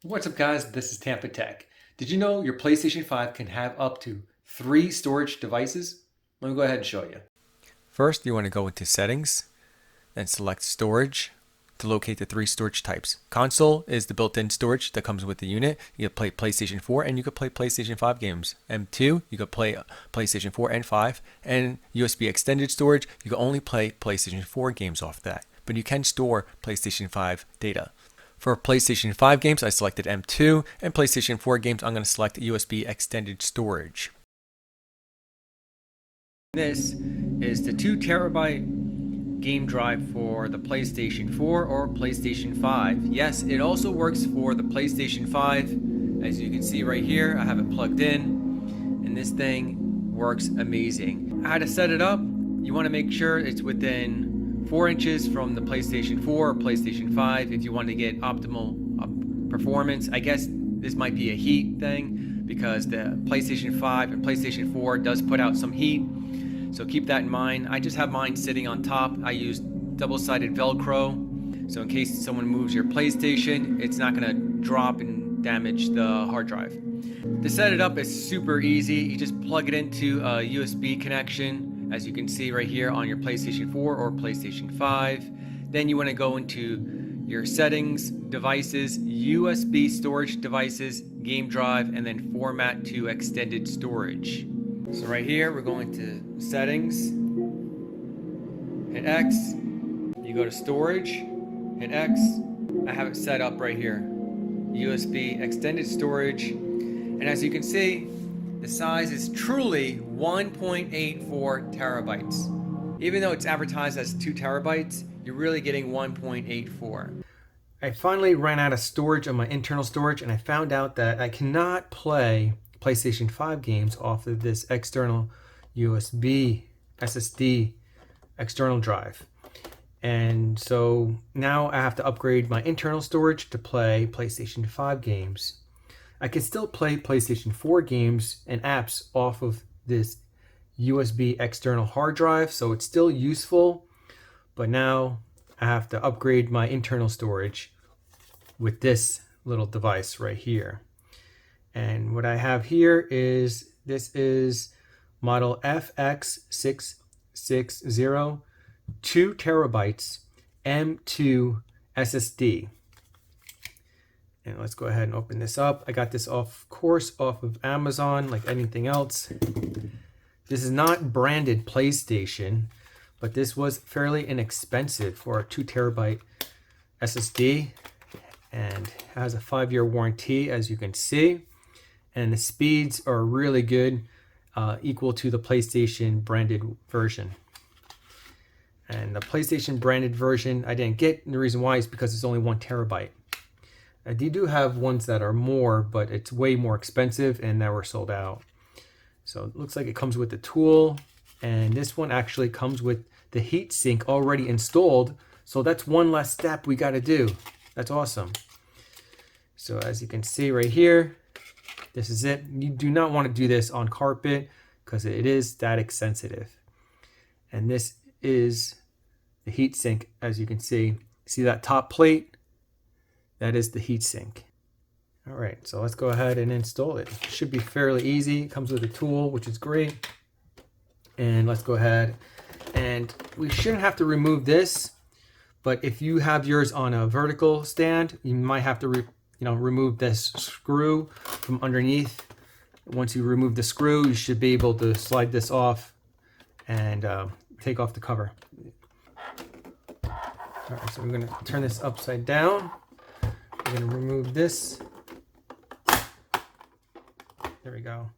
What's up guys, this is TampaTec. Did you know your PlayStation 5 can have up to 3 storage devices? Let me go ahead and show you. First, you want to go into Settings, then select Storage to locate the 3 storage types. Console is the built-in storage that comes with the unit. You can play PlayStation 4 and you can play PlayStation 5 games. M2, you can play PlayStation 4 and 5. And USB extended storage, you can only play PlayStation 4 games off that. But you can store PlayStation 5 data. For PlayStation 5 games, I selected M2, and PlayStation 4 games, I'm going to select USB extended storage. This is the 2 terabyte game drive for the PlayStation 4 or PlayStation 5. Yes, it also works for the PlayStation 5. As you can see right here, I have it plugged in, and this thing works amazing. How to set it up? You want to make sure it's within 4 inches from the PlayStation 4 or PlayStation 5 if you want to get optimal performance. I guess this might be a heat thing because the PlayStation 5 and PlayStation 4 does put out some heat, so keep that in mind. I just have mine sitting on top. I use double-sided Velcro, so in case someone moves your PlayStation, it's not going to drop and damage the hard drive. To set it up is super easy. You just plug it into a USB connection, as you can see right here on your PlayStation 4 or PlayStation 5. Then you want to go into your settings, devices, USB storage devices, game drive, and then format to extended storage. So right here, we're going to settings, hit X, you go to storage, hit X. I have it set up right here, USB extended storage. And as you can see, the size is truly 1.84 terabytes. Even though it's advertised as 2 terabytes, you're really getting 1.84. I finally ran out of storage on my internal storage, and I found out that I cannot play PlayStation 5 games off of this external USB SSD external drive. And so now I have to upgrade my internal storage to play PlayStation 5 games. I can still play PlayStation 4 games and apps off of this USB external hard drive, so it's still useful, but now I have to upgrade my internal storage with this little device right here. And what I have here is, this is model FX660, 2 terabytes M2 SSD. And let's go ahead and open this up. I got this off of Amazon, like anything else. This is not branded PlayStation, but this was fairly inexpensive for a 2 terabyte SSD, and has a 5-year warranty, as you can see. And the speeds are really good, equal to the PlayStation branded version. And the PlayStation branded version I didn't get, and the reason why is because it's only 1 terabyte. They do have ones that are more, but it's way more expensive, and now we're sold out. So it looks like it comes with the tool, and this one actually comes with the heat sink already installed. So that's one less step we got to do. That's awesome. So as you can see right here, this is it. You do not want to do this on carpet because it is static sensitive. And this is the heat sink, as you can see. See that top plate? That is the heatsink. All right, so let's go ahead and install it. It should be fairly easy. It comes with a tool, which is great. And let's go ahead, and we shouldn't have to remove this, but if you have yours on a vertical stand, you might have to remove this screw from underneath. Once you remove the screw, you should be able to slide this off and take off the cover. All right, so we're going to turn this upside down. We're going to remove this. There we go.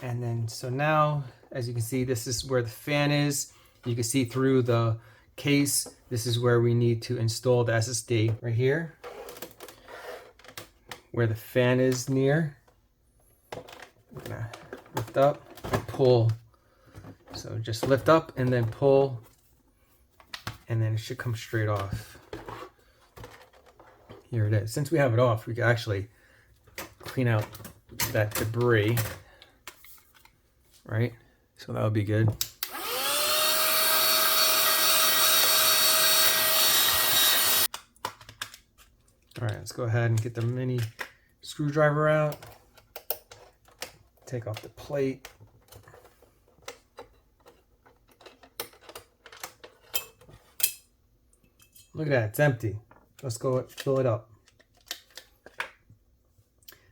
And then, so now, as you can see, this is where the fan is. You can see through the case. This is where we need to install the SSD right here, where the fan is near. We're going to lift up and pull. So just lift up and then pull, and then it should come straight off. Here it is. Since we have it off, we can actually clean out that debris, right? So that would be good. All right, let's go ahead and get the mini screwdriver out. Take off the plate. Look at that, it's empty. Let's go fill it up.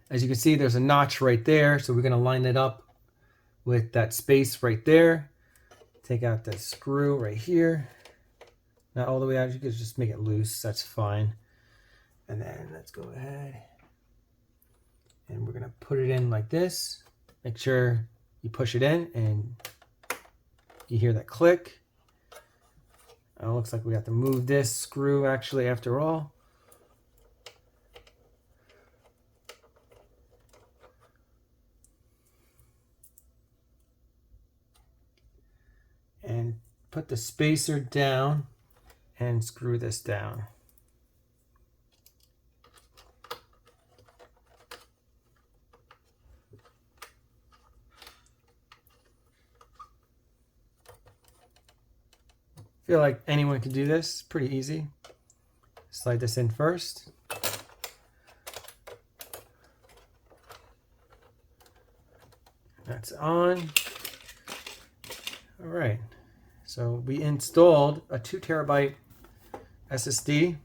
As you can see, there's a notch right there, so we're going to line it up with that space right there. Take out the screw right here. Not all the way out, you can just make it loose, that's fine. And then let's go ahead and we're going to put it in like this. Make sure you push it in and you hear that click. It looks like we have to move this screw actually after all. And put the spacer down and screw this down. I feel like anyone can do this. Pretty easy. Slide this in first. That's on. All right. So we installed a 2 terabyte SSD,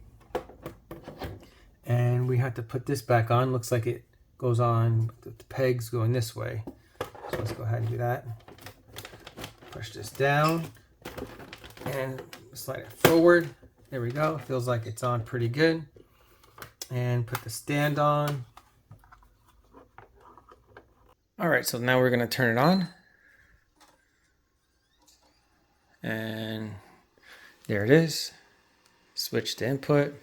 and we had to put this back on. Looks like it goes on with the pegs going this way. So let's go ahead and do that. Push this down and slide it forward. There we go. Feels like it's on pretty good. And put the stand on. All right, so now we're going to turn it on. And there it is. Switch to input.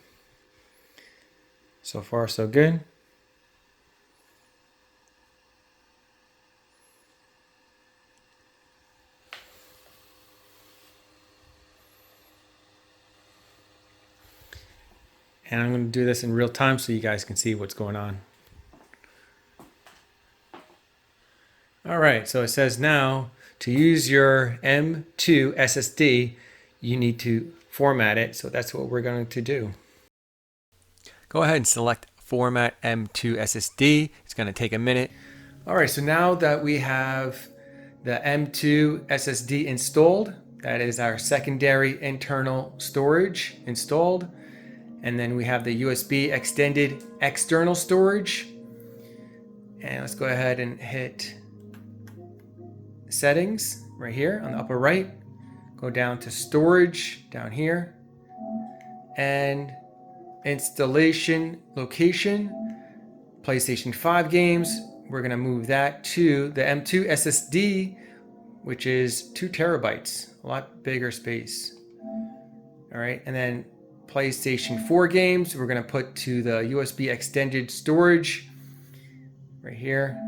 So far, so good. And I'm going to do this in real time so you guys can see what's going on. All right, so it says now to use your M2 SSD, you need to format it. So that's what we're going to do. Go ahead and select Format M2 SSD. It's going to take a minute. All right, so now that we have the M2 SSD installed, that is our secondary internal storage installed. And then we have the USB extended external storage. And let's go ahead and hit settings right here on the upper right. Go down to storage down here. And installation location, PlayStation 5 games. We're going to move that to the M2 SSD, which is 2 terabytes, a lot bigger space. All right, and then PlayStation 4 games, we're going to put to the USB extended storage right here.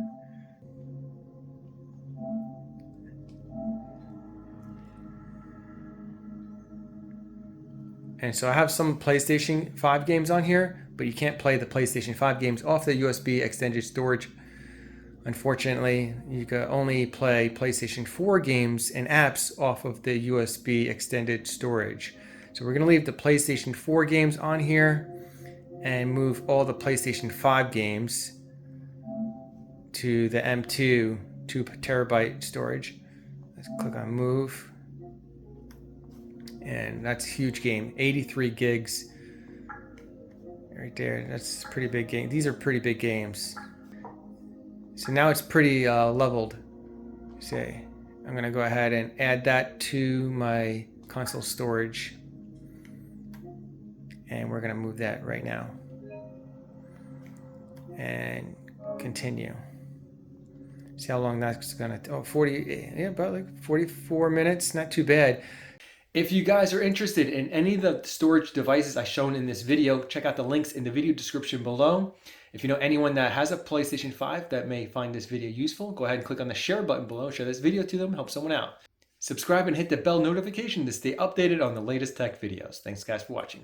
And so I have some PlayStation 5 games on here, but you can't play the PlayStation 5 games off the USB extended storage. Unfortunately, you can only play PlayStation 4 games and apps off of the USB extended storage. So we're going to leave the PlayStation 4 games on here and move all the PlayStation 5 games to the M2 2 terabyte storage. Let's click on move. And that's a huge game, 83 gigs right there. That's a pretty big game. These are pretty big games. So now it's pretty leveled. Say, I'm going to go ahead and add that to my console storage. And we're going to move that right now. And continue. See how long that's going to, 40, yeah, about like 44 minutes, not too bad. If you guys are interested in any of the storage devices I've shown in this video, check out the links in the video description below. If you know anyone that has a PlayStation 5 that may find this video useful, go ahead and click on the share button below, share this video to them, help someone out. Subscribe and hit the bell notification to stay updated on the latest tech videos. Thanks guys for watching.